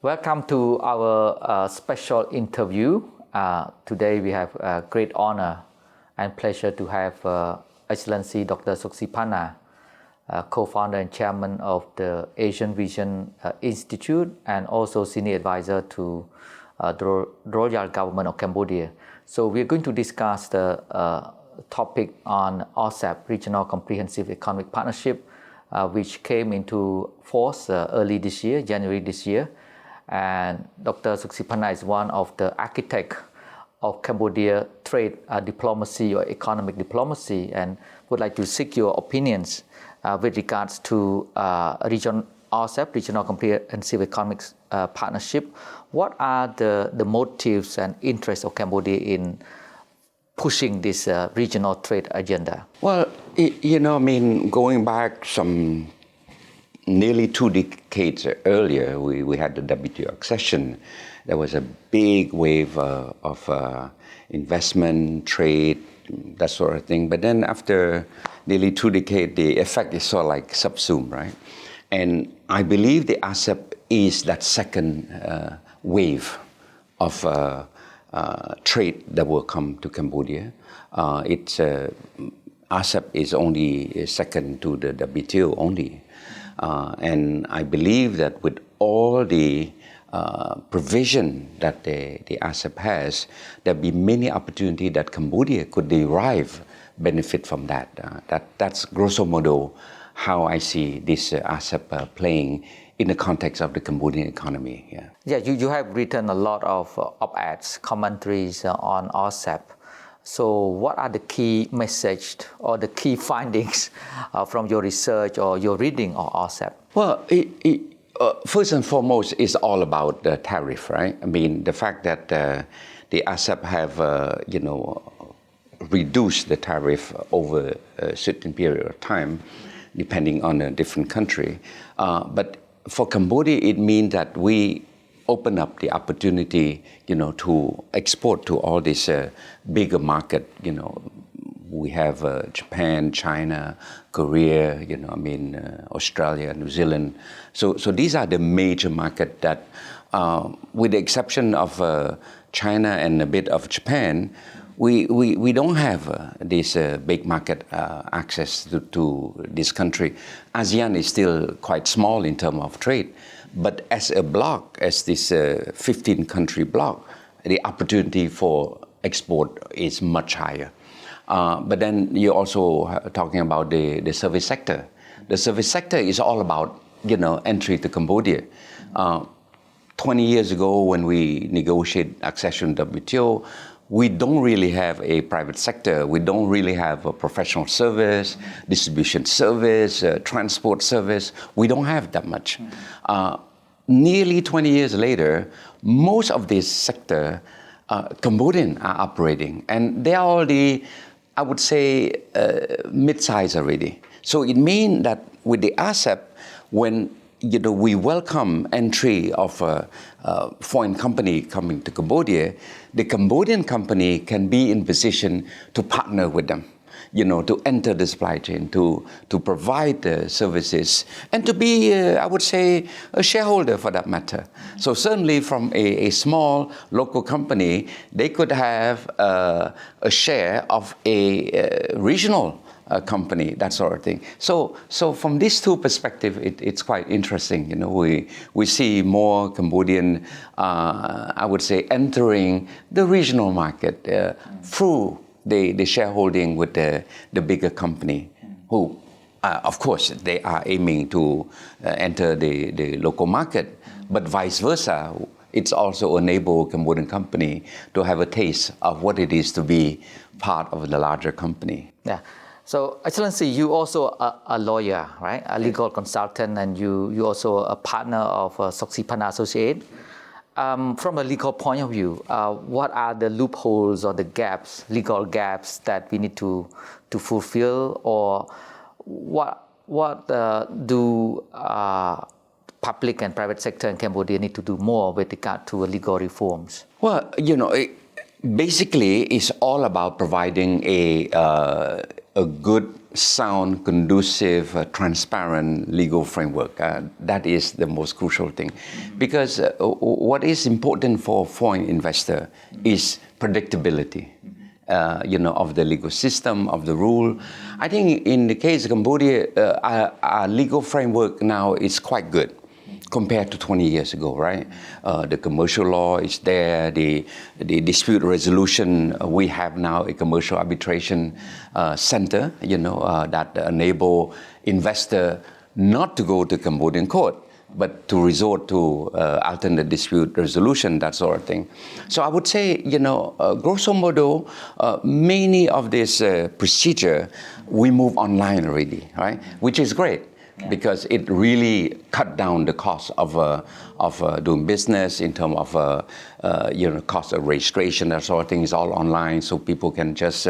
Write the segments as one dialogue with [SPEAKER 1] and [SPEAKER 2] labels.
[SPEAKER 1] Welcome to our special interview. Today we have a great honor and pleasure to have Excellency Dr. Soksipana, co-founder and chairman of the Asian Vision Institute and also senior advisor to the Royal Government of Cambodia. So we're going to discuss the topic on RCEP, Regional Comprehensive Economic Partnership, which came into force early this year, January this year. And Dr. Soksipana is one of the architects of Cambodia trade diplomacy or economic diplomacy, and would like to seek your opinions with regards to RCEP, Regional Comprehensive Economic Partnership. What are the motives and interests of Cambodia in pushing this regional trade agenda?
[SPEAKER 2] Well, going back some nearly 2 decades earlier, we had the WTO accession. There was a big wave of investment, trade, that sort of thing. But then after nearly 2 decades, the effect is sort of like subsumed, right? And I believe the ASEP is that second wave of trade that will come to Cambodia. ASEP is only second to the WTO only. And I believe that with all the provision that the ASEP has, there'll be many opportunities that Cambodia could derive benefit from that. That's grosso modo how I see this ASEP playing in the context of the Cambodian economy.
[SPEAKER 1] Yeah, you have written a lot of op-eds, commentaries on RCEP. So what are the key messages or the key findings from your research or your reading of RCEP?
[SPEAKER 2] Well, first and foremost, it's all about the tariff, right? I mean, the fact that the ASEP have, reduced the tariff over a certain period of time, depending on a different country. But for Cambodia, it means that we open up the opportunity, to export to all this bigger market. We have Japan, China, Korea, Australia, New Zealand. So these are the major market that, with the exception of China and a bit of Japan, we don't have this big market access to this country. ASEAN is still quite small in terms of trade. But as a bloc, as this 15-country bloc, the opportunity for export is much higher. But then you're also talking about the service sector. The service sector is all about, entry to Cambodia. 20 years ago, when we negotiated accession to WTO, we don't really have a private sector. We don't really have a professional service, distribution service, transport service. We don't have that much. Nearly 20 years later, most of this sector, Cambodian are operating. And they are already, I would say, mid-size already. So it means that with the ASEP, when we welcome entry of a foreign company coming to Cambodia, the Cambodian company can be in position to partner with them, to enter the supply chain, to provide the services, and to be, I would say, a shareholder for that matter. So certainly from a small local company, they could have a share of a regional company, that sort of thing. So from these two perspectives, it's quite interesting. We see more Cambodian, I would say, entering the regional market through the shareholding with the bigger company, who, of course, they are aiming to enter the local market, but vice versa. It's also enable Cambodian company to have a taste of what it is to be part of the larger company.
[SPEAKER 1] Yeah. So, Excellency, you also a lawyer, right? A legal consultant, and you also a partner of Soksipana Associate. From a legal point of view, what are the loopholes or the gaps, legal gaps that we need to fulfill, or what do public and private sector in Cambodia need to do more with regard to legal reforms?
[SPEAKER 2] Well, Basically, it's all about providing a good, sound, conducive, transparent legal framework. That is the most crucial thing, because what is important for foreign investor is predictability. Of the legal system, of the rule. I think in the case of Cambodia, our legal framework now is quite good compared to 20 years ago, right? The commercial law is there, the dispute resolution, we have now a commercial arbitration center, that enable investor not to go to Cambodian court, but to resort to alternate dispute resolution, that sort of thing. So I would say, grosso modo, many of this procedure, we move online already, right? Which is great. Yeah. Because it really cut down the cost of doing business in terms of cost of registration, that sort of thing is all online, so people can just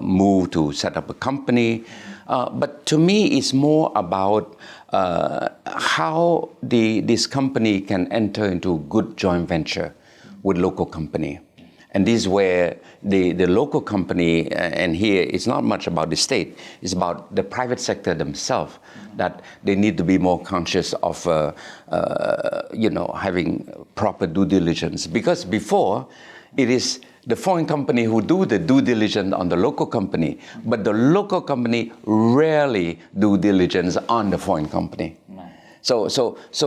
[SPEAKER 2] move to set up a company. But to me, it's more about how this company can enter into good joint venture with local company. And this is where the local company, and here it's not much about the state, it's about the private sector themselves, that they need to be more conscious of having proper due diligence. Because before, it is the foreign company who do the due diligence on the local company, but the local company rarely do diligence on the foreign company. So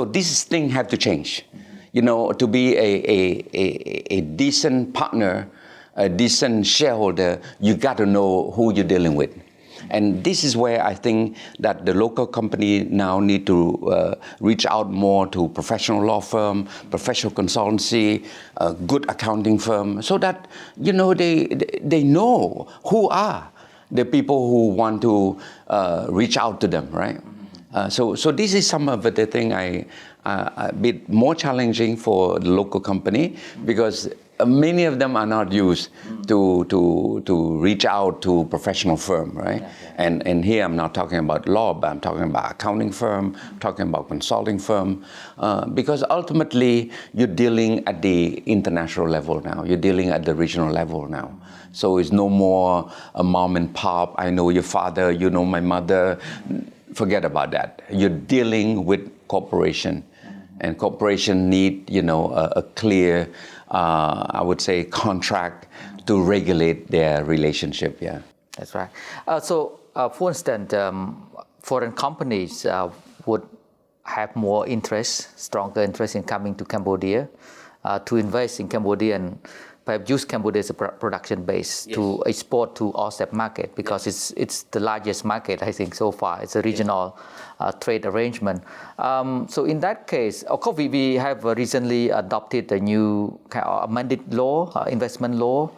[SPEAKER 2] this thing have to change. To be a decent partner, a decent shareholder, you got to know who you're dealing with. And this is where I think that the local company now need to reach out more to professional law firm, professional consultancy, good accounting firm, so that, they know who are the people who want to reach out to them, right? So this is some of the thing a bit more challenging for the local company, because many of them are not used to reach out to professional firm, right? Yeah. And here I'm not talking about law, but I'm talking about accounting firm, talking about consulting firm, because ultimately you're dealing at the international level now. You're dealing at the regional level now. So it's no more a mom and pop. I know your father, you know my mother. Forget about that. You're dealing with corporation, and corporation need, a clear, I would say, contract to regulate their relationship. Yeah,
[SPEAKER 1] that's right. For instance, foreign companies would have more interest, stronger interest in coming to Cambodia to invest in Cambodia and perhaps use Cambodia as a production base. Yes. To export to ASEAN market, because yes. It's the largest market, I think, so far. It's a regional trade arrangement. So in that case, of course, we have recently adopted a new amended law, investment law,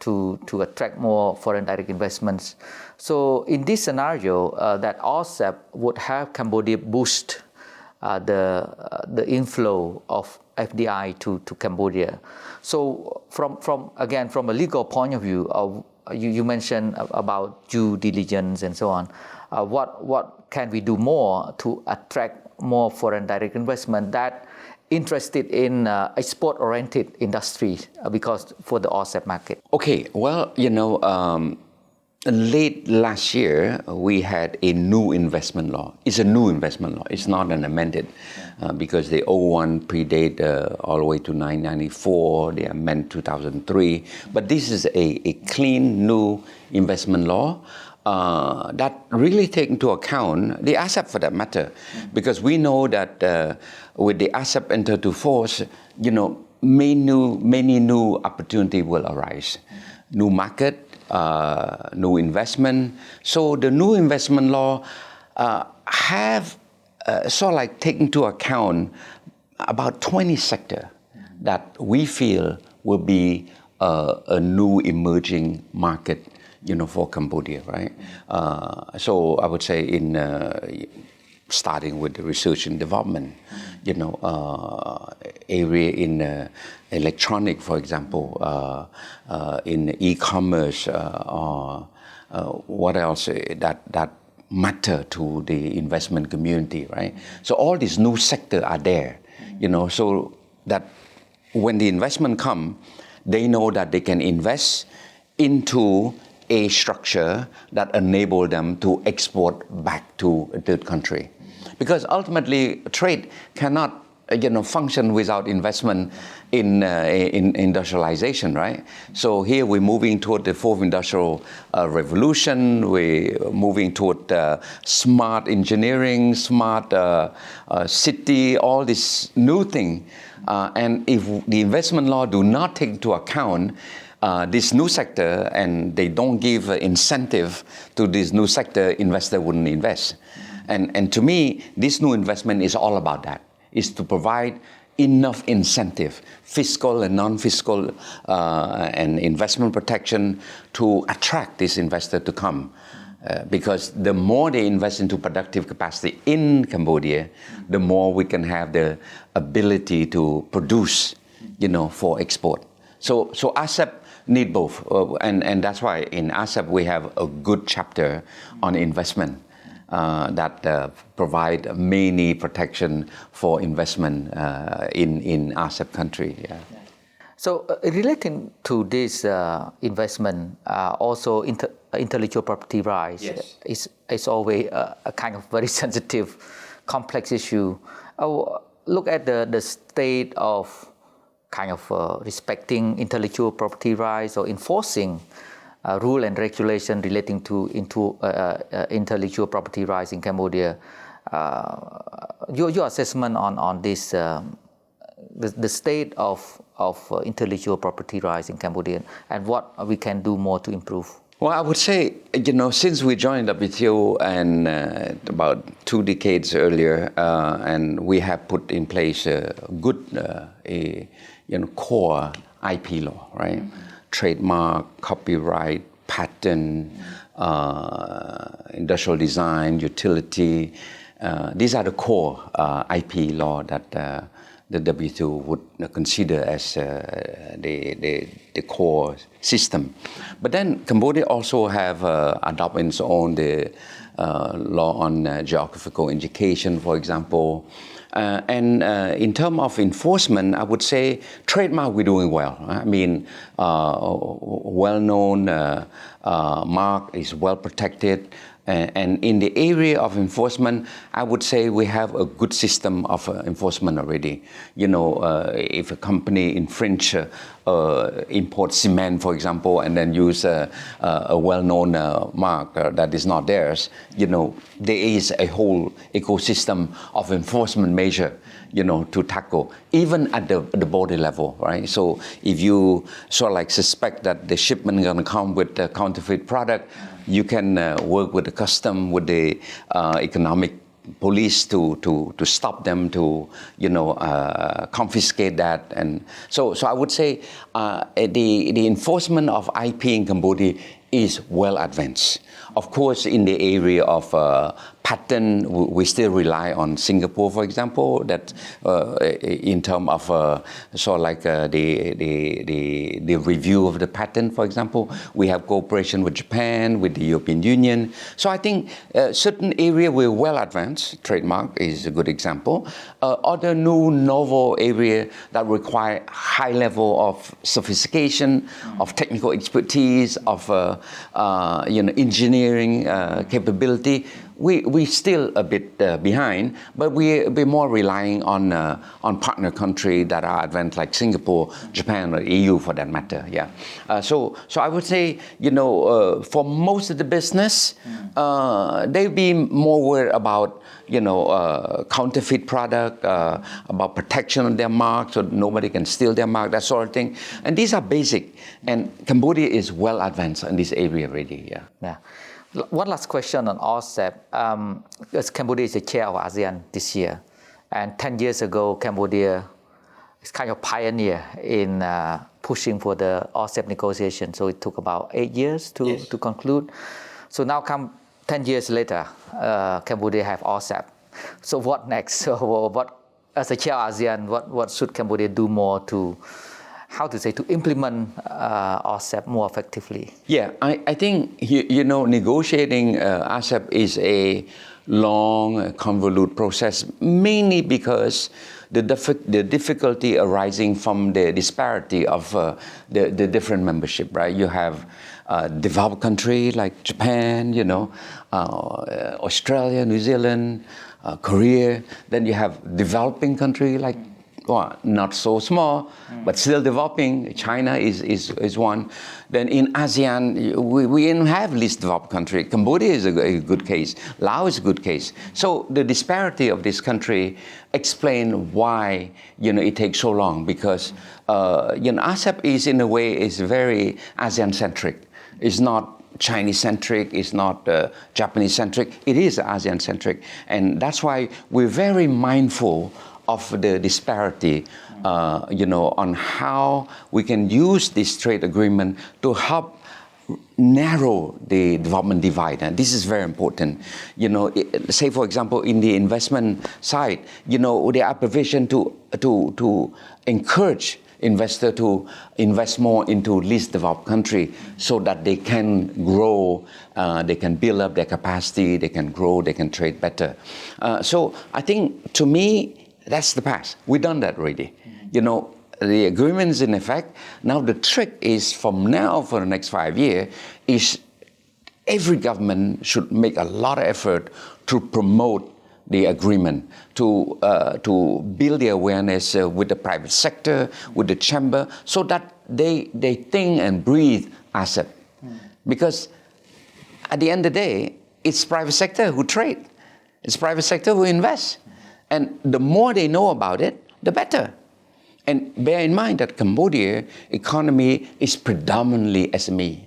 [SPEAKER 1] to attract more foreign direct investments. So in this scenario, that ASEAN would have Cambodia boost the inflow of FDI to Cambodia. So from a legal point of view, you mentioned about due diligence and so on. What can we do more to attract more foreign direct investment that interested in export-oriented industries, because for the ASEAN market?
[SPEAKER 2] Okay, well, late last year, we had a new investment law. It's a new investment law. It's not an amended, because the old one predate all the way to 1994. They amended 2003. But this is a clean new investment law that really take into account the ASEP, for that matter, because we know that with the ASEP enter to force, many new opportunity will arise, new market. New investment. So the new investment law have sort of like taken into account about 20 sectors that we feel will be a new emerging market, for Cambodia, right? So I would say in starting with the research and development, area in electronic, for example, in e-commerce, or what else that matter to the investment community, right? So all these new sectors are there, so that when the investment come, they know that they can invest into a structure that enable them to export back to a third country. Because ultimately, trade cannot function without investment in industrialization, right? So here we're moving toward the fourth industrial revolution. We're moving toward smart engineering, smart city, all this new thing. And if the investment law do not take into account this new sector and they don't give incentive to this new sector, investor wouldn't invest. And to me, this new investment is all about that, is to provide enough incentive, fiscal and non-fiscal and investment protection to attract this investor to come. Because the more they invest into productive capacity in Cambodia, the more we can have the ability to produce, for export. So ASEP need both, and that's why in ASEP we have a good chapter on investment that provide many protection for investment in ASEP country. Yeah.
[SPEAKER 1] So relating to this investment, also intellectual property rights is always a kind of very sensitive, complex issue. Look at the state of kind of respecting intellectual property rights or enforcing rule and regulation relating to intellectual property rights in Cambodia. Your assessment on this, the state of intellectual property rights in Cambodia, and what we can do more to improve.
[SPEAKER 2] Well, I would say, since we joined WTO and about 2 decades earlier, and we have put in place a good core IP law, right? Trademark, copyright, patent, industrial design, utility. These are the core IP law that the WTO would consider as the core system. But then Cambodia also have adopted its own law on geographical indication, for example. And in terms of enforcement, I would say trademark we're doing well. I mean, well-known mark is well protected. And in the area of enforcement, I would say we have a good system of enforcement already. If a company infringe import cement, for example, and then use a well-known mark that is not theirs, there is a whole ecosystem of enforcement measure, to tackle, even at the border level, right? So if you suspect that the shipment is going to come with a counterfeit product, you can work with the custom, with the economic police to stop them, to confiscate that. And so I would say the enforcement of IP in Cambodia is well advanced. Of course, in the area of patent, we still rely on Singapore, for example, that in terms of the review of the patent, for example. We have cooperation with Japan, with the European Union. So I think certain area we're well advanced. Trademark is a good example. Other new novel area that require high level of sophistication, of technical expertise, of engineering capability. We still a bit behind, but we're more relying on partner countries that are advanced, like Singapore, Japan, or EU for that matter. Yeah. So I would say, for most of the business, they'll be more worried about counterfeit product, about protection of their mark, so nobody can steal their mark, that sort of thing. And these are basic. And Cambodia is well advanced in this area already. Yeah.
[SPEAKER 1] Yeah. One last question on ASEP. Because Cambodia is the chair of ASEAN this year, and 10 years ago, Cambodia is kind of pioneer in pushing for the ASEP negotiation. So it took about 8 years to conclude. So now come 10 years later, Cambodia have ASEP. So what next? So what, as a chair of ASEAN, what should Cambodia do more to how to say, to implement RCEP more effectively?
[SPEAKER 2] Yeah, I think, negotiating RCEP is a long, convoluted process, mainly because the difficulty arising from the disparity of the different membership, right? You have developed country like Japan, Australia, New Zealand, Korea. Then you have developing country like, well, not so small, but still developing. China is one. Then in ASEAN, we don't have least developed country. Cambodia is a good case. Laos is a good case. So the disparity of this country explain why it takes so long, because RCEP is in a way is very ASEAN centric. It's not Chinese centric, it's not Japanese centric. It is ASEAN centric, and that's why we're very mindful of the disparity, on how we can use this trade agreement to help narrow the development divide. And this is very important. Say for example, in the investment side, there are provision to encourage investor to invest more into least developed country so that they can grow, they can build up their capacity, they can grow, they can trade better. So I think, to me, that's the past. We've done that already. The agreement is in effect. Now the trick is, from now for the next 5 years, is every government should make a lot of effort to promote the agreement, to build the awareness with the private sector, with the chamber, so that they think and breathe RCEP. Because at the end of the day, it's private sector who trade. It's private sector who invest. And the more they know about it, the better. And bear in mind that Cambodia economy is predominantly SME.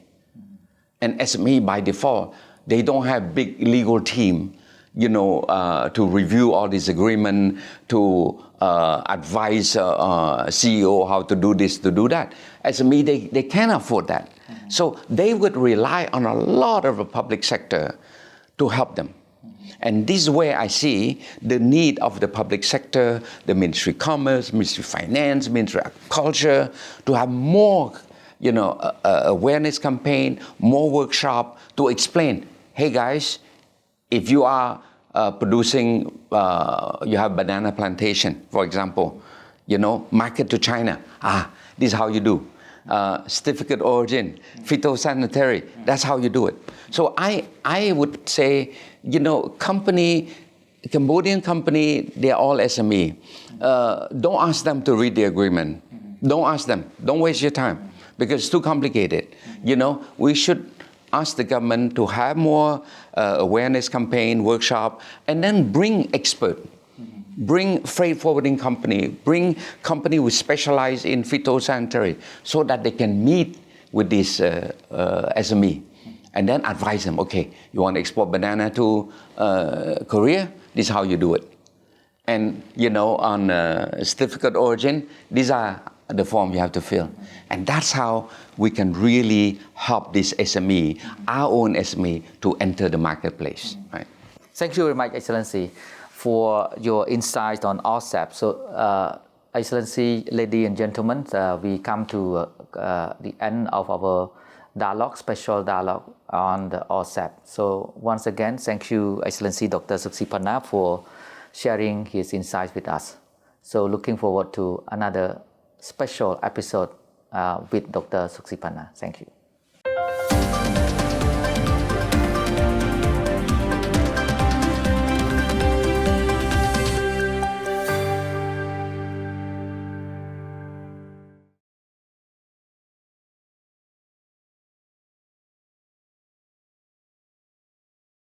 [SPEAKER 2] And SME by default, they don't have big legal team, to review all this agreement, to advise CEO how to do this, to do that. SME, they can't afford that. So they would rely on a lot of the public sector to help them. And this is where I see the need of the public sector, the Ministry of Commerce, Ministry of Finance, Ministry of Culture, to have more, awareness campaign, more workshop to explain, hey guys, if you are producing, you have banana plantation, for example, market to China, this is how you do. Certificate origin, phytosanitary, that's how you do it. So I would say, Cambodian company, they're all SME. Don't ask them to read the agreement. Don't ask them. Don't waste your time, because it's too complicated. We should ask the government to have more awareness campaign, workshop, and then bring expert. Bring freight forwarding company, bring company who specialize in phytosanitary, so that they can meet with this SME and then advise them, okay, you want to export banana to Korea? This is how you do it. And, on certificate origin, these are the form you have to fill. And that's how we can really help this SME, our own SME, to enter the marketplace. Right?
[SPEAKER 1] Thank you very much, Excellency, for your insight on RCEP. So, Excellency, ladies and gentlemen, we come to the end of our dialogue, special dialogue on the RCEP. So, once again, thank you, Excellency Dr. Suksipana, for sharing his insights with us. So, looking forward to another special episode with Dr. Suksipana. Thank you.